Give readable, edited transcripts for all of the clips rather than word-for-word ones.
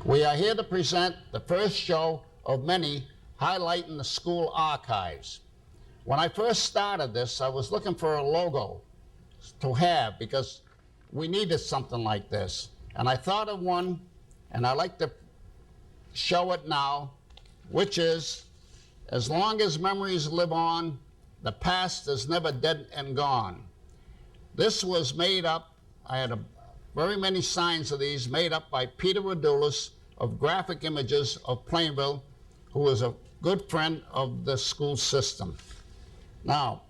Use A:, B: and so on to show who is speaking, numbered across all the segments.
A: We are here to present the first show of many highlighting the school archives. When I first started this, I was looking for a logo to have because we needed something like this. And I thought of one, and I like to show it now, which is, as long as memories live on, the past is never dead and gone. This was made up, I had very many signs of these made up by Peter Radulis of Graphic Images of Plainville, who was a good friend of the school system. Now,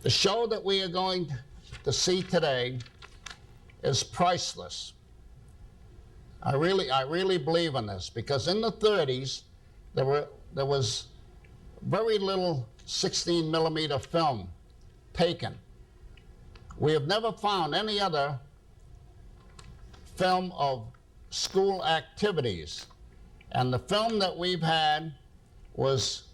A: the show that we are going to see today is priceless. I really believe in this, because in the 30s, there was very little 16mm film taken. We have never found any other film of school activities. And the film that we've had was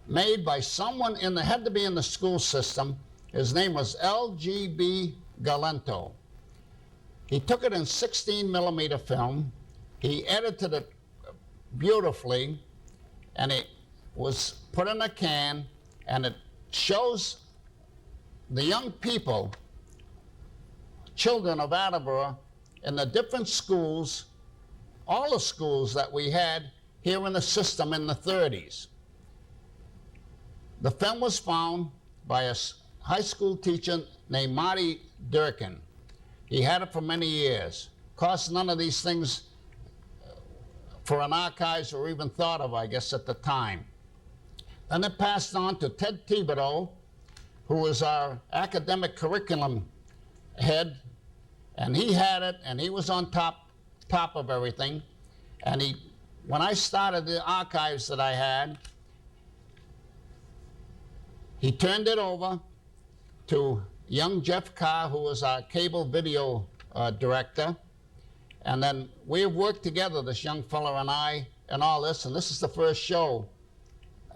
A: made by someone had to be in the school system. His name was L.G.B. Galento. He took it in 16mm film. He edited it beautifully, and it was put in a can, and it shows the young people, children of Attleboro, in the different schools, all the schools that we had here in the system in the 30s. The film was found by a high school teacher named Marty Durkin. He had it for many years. Cost none of these things for an archives or even thought of, I guess, at the time. Then it passed on to Ted Thibodeau, who was our academic curriculum head, and he had it, and he was on top of everything. And when I started the archives that I had, he turned it over to young Jeff Carr, who was our cable video director. And then we have worked together, this young fellow and I, and all this, and this is the first show,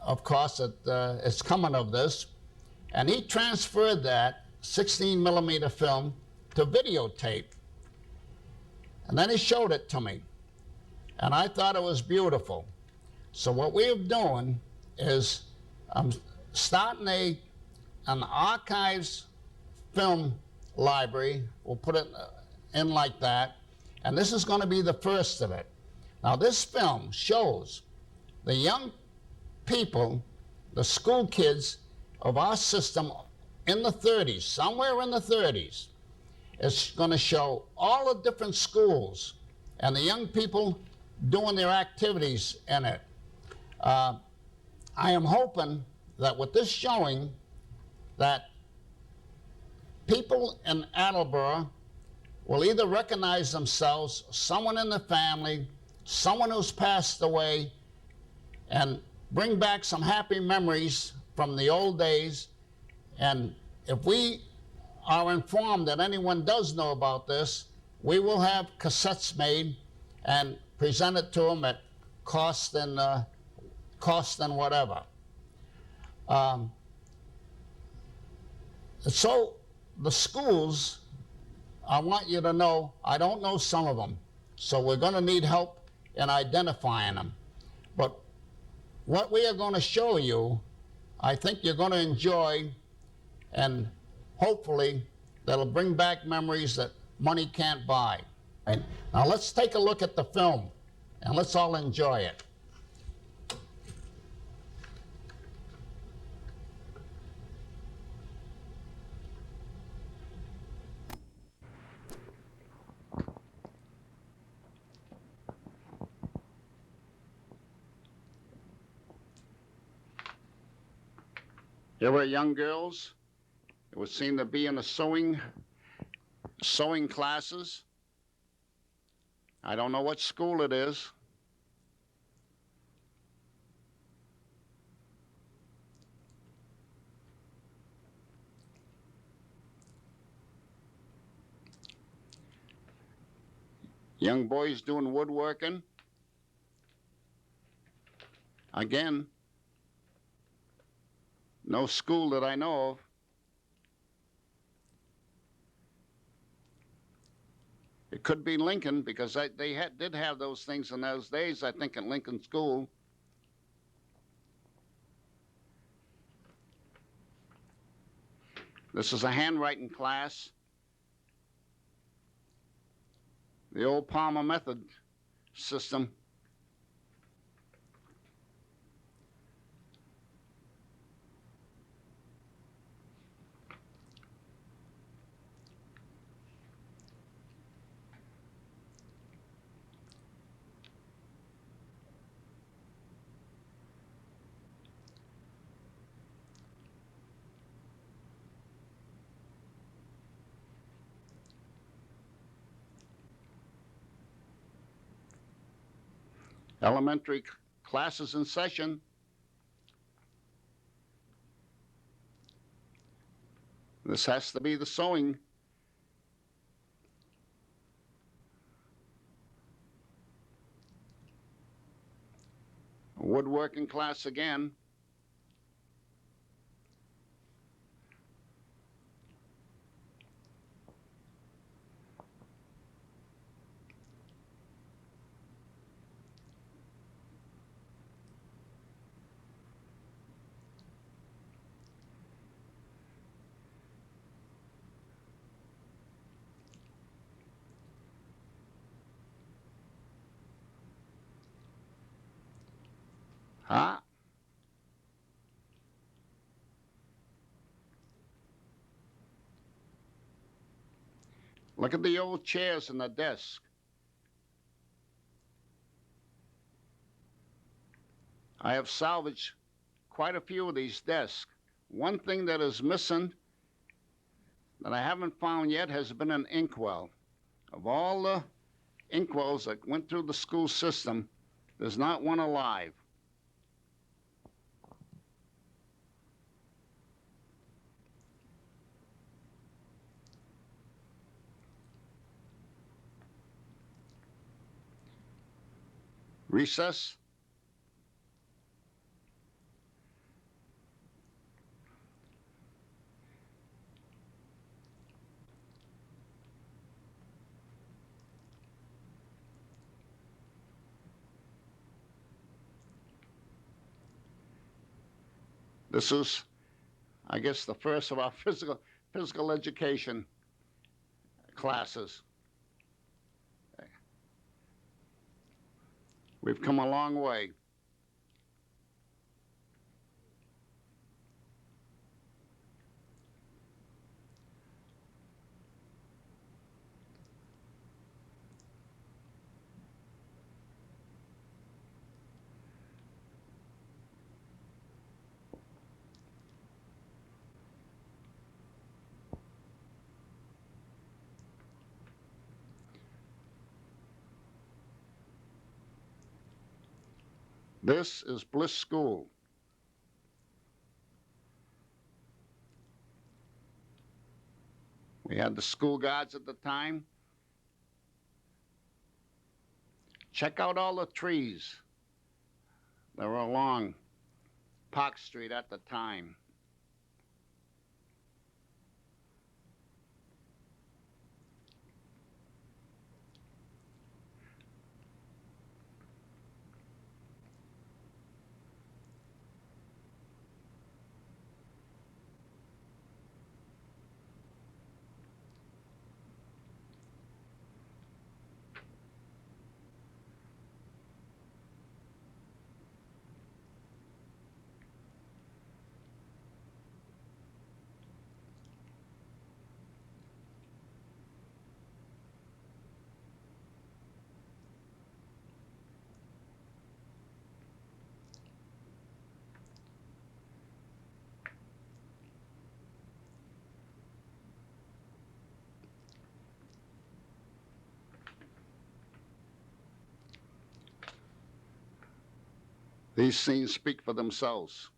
A: of course, that is coming of this. And he transferred that 16mm film to videotape. And then he showed it to me. And I thought it was beautiful. So what we're doing is I'm starting an archives film library. We'll put it in like that. And this is going to be the first of it. Now this film shows the young people, the school kids of our system in the 30s, somewhere in the 30s. It's going to show all the different schools and the young people doing their activities in it. I am hoping that with this showing that people in Attleboro will either recognize themselves, someone in the family, someone who's passed away, and bring back some happy memories from the old days. And if we are informed that anyone does know about this, we will have cassettes made and present it to them at cost and whatever. So the schools, I want you to know, I don't know some of them, so we're going to need help in identifying them. But what we are going to show you, I think you're going to enjoy, and hopefully that'll bring back memories that money can't buy. Right? Now let's take a look at the film, and let's all enjoy it. Here were young girls. It would seem to be in the sewing classes. I don't know what school it is. Young boys doing woodworking. Again, no school that I know of. It could be Lincoln, because they did have those things in those days, I think, in Lincoln School. This is a handwriting class. The old Palmer method system. Elementary classes in session. This has to be the sewing. Woodworking class again. Huh? Look at the old chairs and the desk. I have salvaged quite a few of these desks. One thing that is missing that I haven't found yet has been an inkwell. Of all the inkwells that went through the school system, there's not one alive. Recess. This is, I guess, the first of our physical education classes. We've come a long way. This is Bliss School. We had the school guards at the time. Check out all the trees that were along Park Street at the time. These scenes speak for themselves.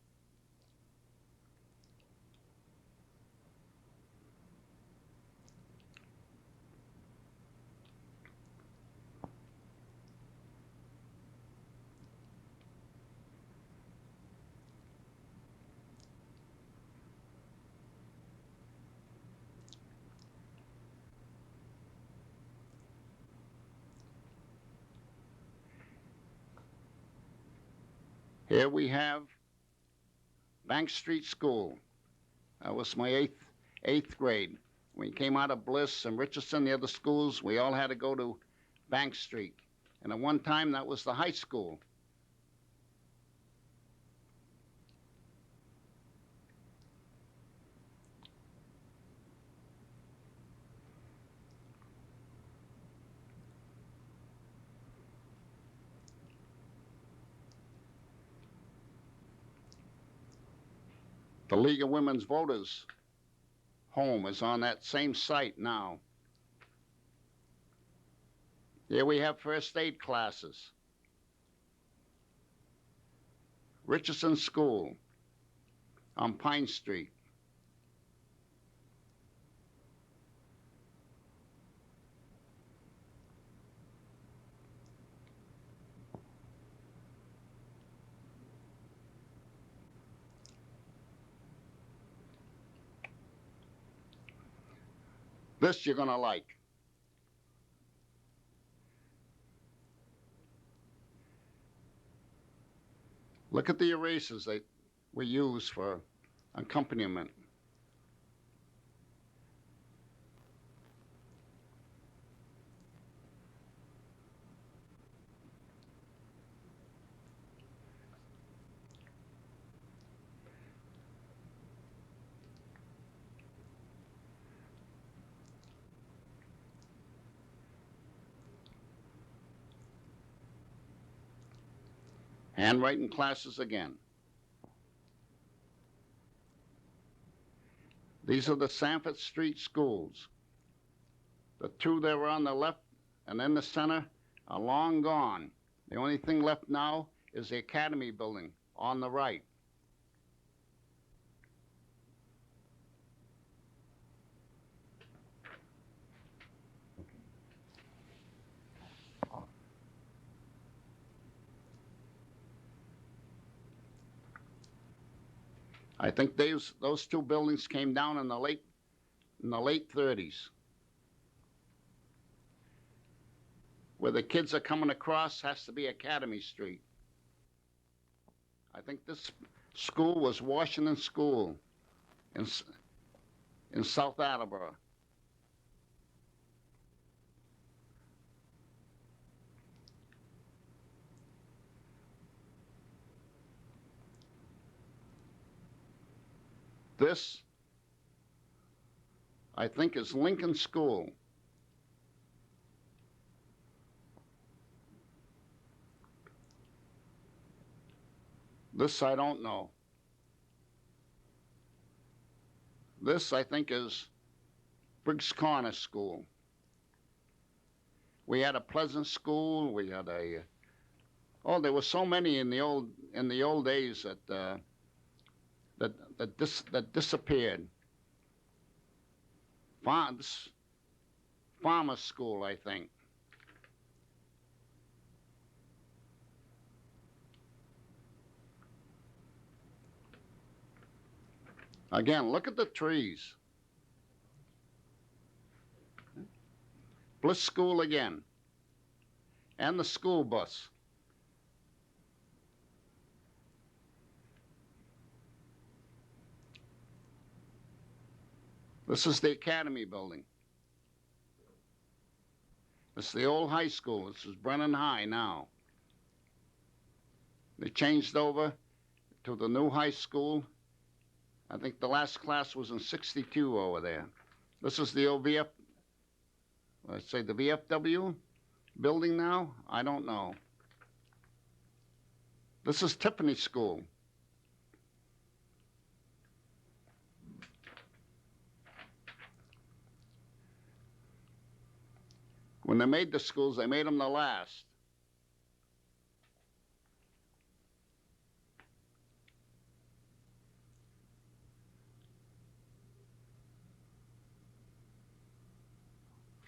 A: Here we have Bank Street School. That was my eighth grade. When we came out of Bliss and Richardson, the other schools, we all had to go to Bank Street. And at one time, that was the high school. The League of Women's Voters home is on that same site now. Here we have first aid classes. Richardson School on Pine Street. This you're gonna like. Look at the erasers that we use for accompaniment. Handwriting classes again. These are the Sanford Street schools. The two that were on the left and in the center are long gone. The only thing left now is the Academy building on the right. I think those two buildings came down in the late 30s. Where the kids are coming across has to be Academy Street. I think this school was Washington School in South Attleboro. This, I think, is Lincoln School. This I don't know. This, I think, is Briggs Corner School. We had a Pleasant School. We had a there were so many in the old days that disappeared. Farmer School, I think. Again, look at the trees. Bliss School again. And the school bus. This is the Academy building. This is the old high school. This is Brennan High now. They changed over to the new high school. I think the last class was in '62 over there. This is the old the VFW building now? I don't know. This is Tiffany School. When they made the schools, they made them the last.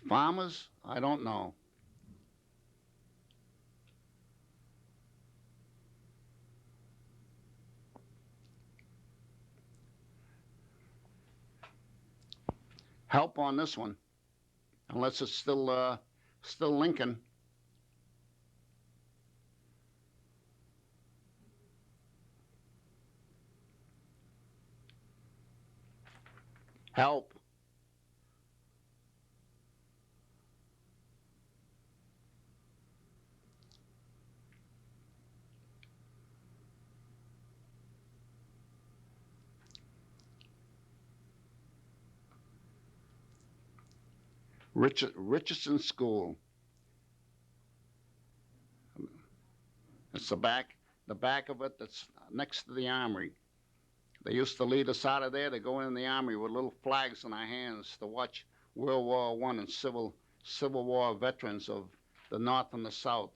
A: Farmers? I don't know. Help on this one, unless it's still Lincoln. Help. Richardson School. It's the back of it that's next to the armory. They used to lead us out of there to go in the army with little flags in our hands to watch World War I and Civil War veterans of the North and the South.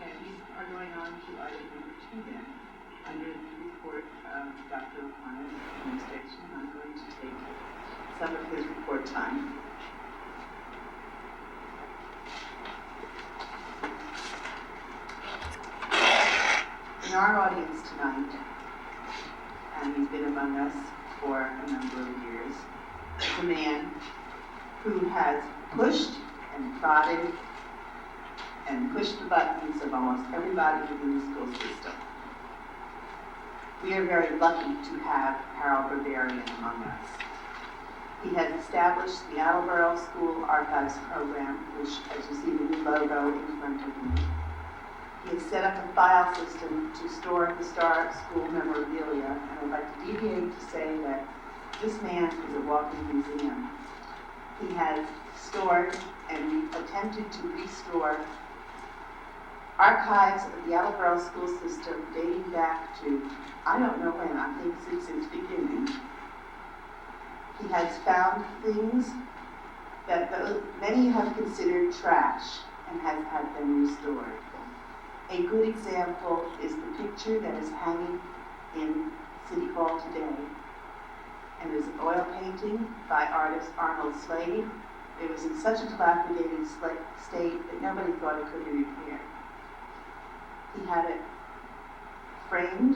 B: Okay, we are going on to item number 2 then. Under the report of Dr. O'Connor's administration, I'm going to take some of his report time. In our audience tonight, and he's been among us for a number of years, is a man who has pushed and prodded and pushed the buttons of almost everybody within the school system. We are very lucky to have Harold Barbarian among us. He has established the Attleboro School Archives Program, which, as you see the new logo in front of you. He has set up a file system to store historic school memorabilia, and I'd like to deviate to say that this man is a walking museum. He has stored and attempted to restore archives of the Attleboro school system dating back to, I don't know when, I think since its beginning. He has found things that many have considered trash and has had them restored. A good example is the picture that is hanging in City Hall today. And it is an oil painting by artist Arnold Slade. It was in such a dilapidated state that nobody thought it could be repaired. He had it framed,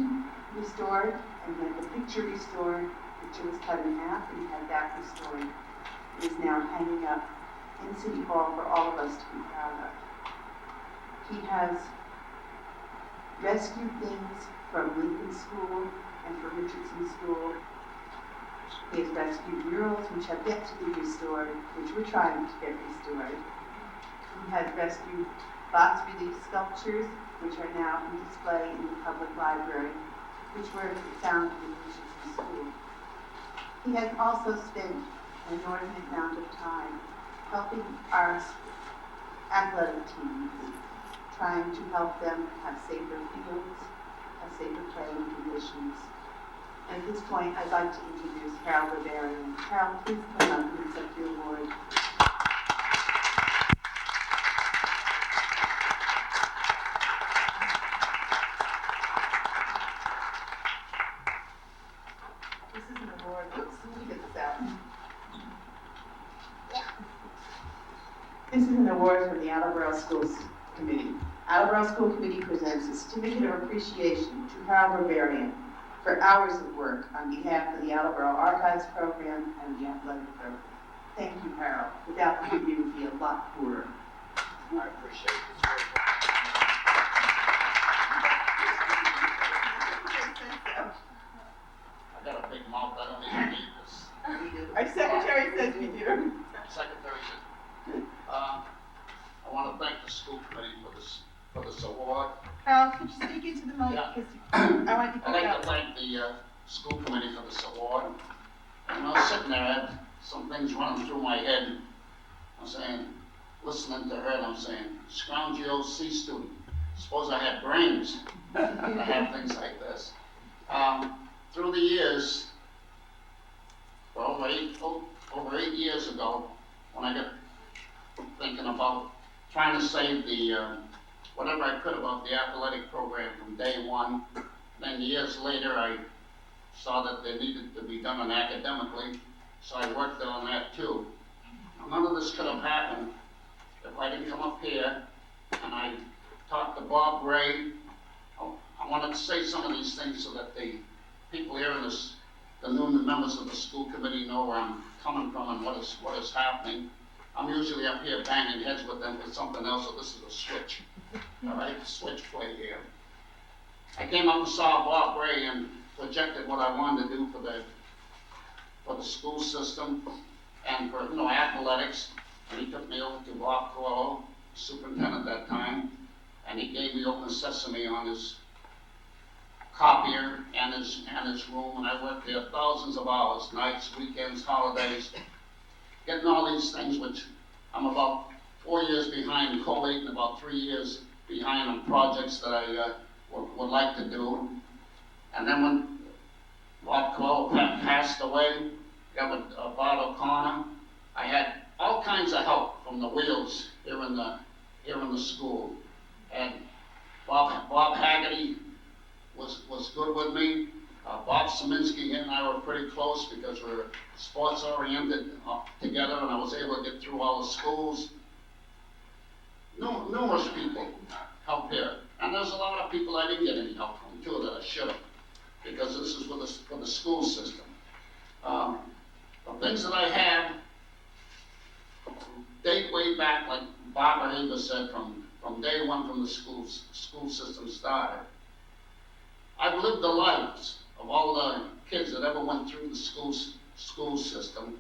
B: restored, and he had the picture restored. The picture was cut in half, and he had that restored. It is now hanging up in City Hall for all of us to be proud of. He has rescued things from Lincoln School and from Richardson School. He has rescued murals which have yet to be restored, which we're trying to get restored. He has rescued bas-relief sculptures, which are now on display in the public library, which were found in Richardson School. He has also spent an inordinate amount of time helping our athletic teams, trying to help them have safer fields, have safer playing conditions. And at this point, I'd like to introduce Harold Barbarian. Harold, please come up and accept your award. This is an award. Oops, let me get this out. This is an award from the Attleboro Schools Committee. Attleboro School Committee presents a certificate of appreciation to Harold Barbarian for hours of work on behalf of the Attleboro Archives Program and the Athletic Program. Thank you, Harold. Without you, we would be a lot poorer.
A: I appreciate this very much. I got a big mouth, I don't even need this.
B: Our secretary says we do.
A: Secretary said, I want to thank the school committee for this award.
B: Harold, could you speak into the mic?
A: Yeah.
B: Because I want you to
A: I'd
B: pick
A: like
B: up.
A: to thank the school committee for this award. And when I was sitting there, I had some things running through my head. I'm saying, listening to her, and I'm saying, scroungy old C student. Suppose I had brains to have things like this. Through the years, over 8 years ago, when I got thinking about trying to save the whatever I could about the athletic program from day one, then years later I saw that they needed to be done academically, so I worked on that too. None of this could have happened if I didn't come up here and I talked to Bob Gray. I wanted to say some of these things so that the people here in this, the new members of the school committee know where I'm coming from and what is happening. I'm usually up here banging heads with them for something else, so this is a switch. All right, switch play here. I came up and saw Bob Gray and projected what I wanted to do for the school system and for athletics. And he took me over to Bob Coelho, superintendent at that time, and he gave me open sesame on his copier and his room, and I worked there thousands of hours, nights, weekends, holidays, getting all these things, which I'm about 4 years behind collate and about 3 years behind on projects that I would like to do. And then when Bob Coelho passed away, got with Bob O'Connor, I had all kinds of help from the wheels here in the school. And Bob Haggerty was good with me. Bob Szymanski and I were pretty close because we're sports oriented together, and I was able to get through all the schools. Numerous people help here, and there's a lot of people I didn't get any help from too that I should have, because this is for the school system. The things that I had date way back, like Barbara Haber said, from day one from the school system started. I've lived the lives of all the kids that ever went through the school system,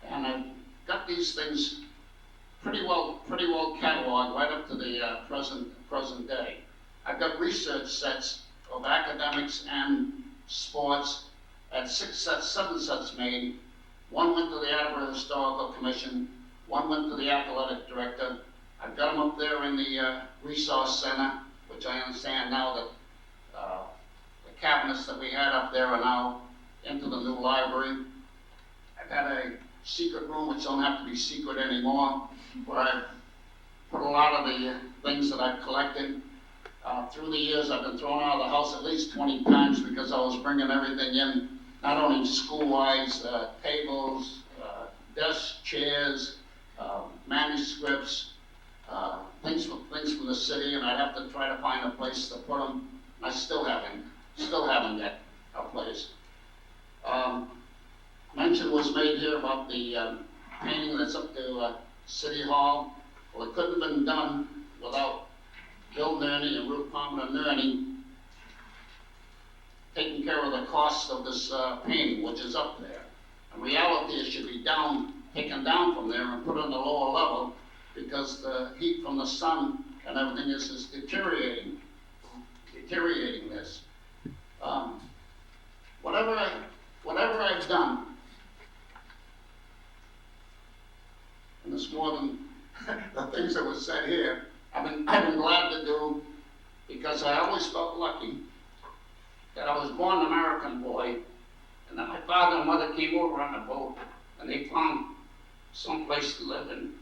A: and I've got these things pretty well cataloged right up to the present day. I've got research sets of academics and sports, at 7 sets made. One went to the Attleboro Historical Commission, one went to the athletic director. I've got them up there in the resource center, which I understand now that the cabinets that we had up there are now into the new library. I've got a secret room, which don't have to be secret anymore, where I've put a lot of the things that I've collected. Through the years, I've been thrown out of the house at least 20 times because I was bringing everything in, not only school-wise, tables, desks, chairs, manuscripts, things from the city, and I'd have to try to find a place to put them. I still haven't got a place. Mention was made here about the painting that's up to City Hall. Well, it couldn't have been done without Bill Nerney and Ruth Palmer Nerney taking care of the cost of this painting, which is up there. In reality, it should be taken down from there and put on the lower level, because the heat from the sun and everything is deteriorating this. Whatever I've done, and it's more than the things that were said here, I've been glad to do, because I always felt lucky that I was born an American boy, and that my father and mother came over on a boat, and they found some place to live in,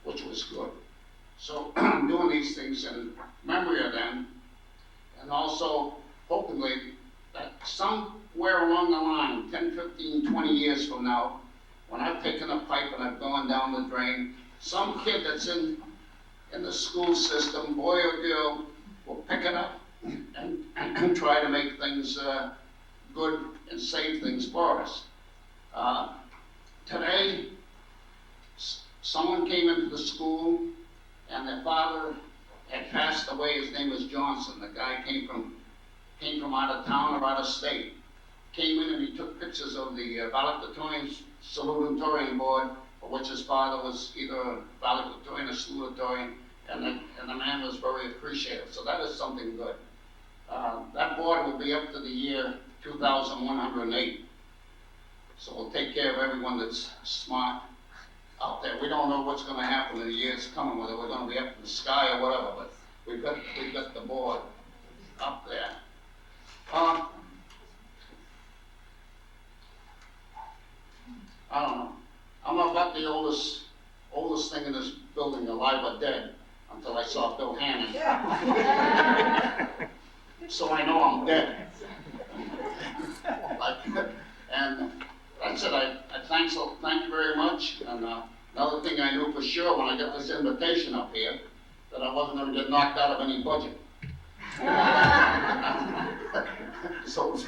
A: which was good. So I'm doing these things in memory of them, and also hopefully that somewhere along the line, 10, 15, 20 years from now, when I've taken a pipe and I've gone down the drain, some kid that's in in the school system, boy or girl, will pick it up and try to make things good and save things for us. Today, someone came into the school and their father had passed away. His name was Johnson. The guy came from out of town or out of state. Came in and he took pictures of the valedictorian salutatorian board, for which his father was either a valedictorian or salutatorian, and the man was very appreciative. So that is something good. That board will be up to the year 2108. So we'll take care of everyone that's smart out there. We don't know what's going to happen in the years coming, whether we're going to be up in the sky or whatever, but we've got the board up there. I don't know. I'm not about the oldest thing in this building, alive or dead, until I saw Bill Hannon. So I know I'm dead. And that's it. I thank you very much. And another thing I knew for sure when I got this invitation up here, that I wasn't going to get knocked out of any budget. So we'll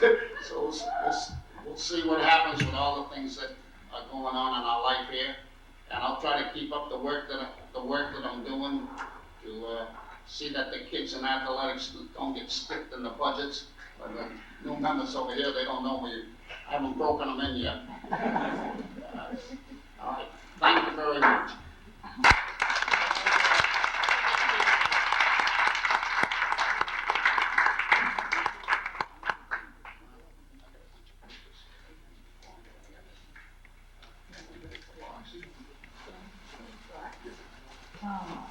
A: see what happens with all the things that are going on in our life here, and I'll try to keep up the work that I'm doing to see that the kids in athletics don't get sticked in the budgets. But the new members over here, they don't know we haven't broken them in yet. All right, thank you very much.
C: Oh.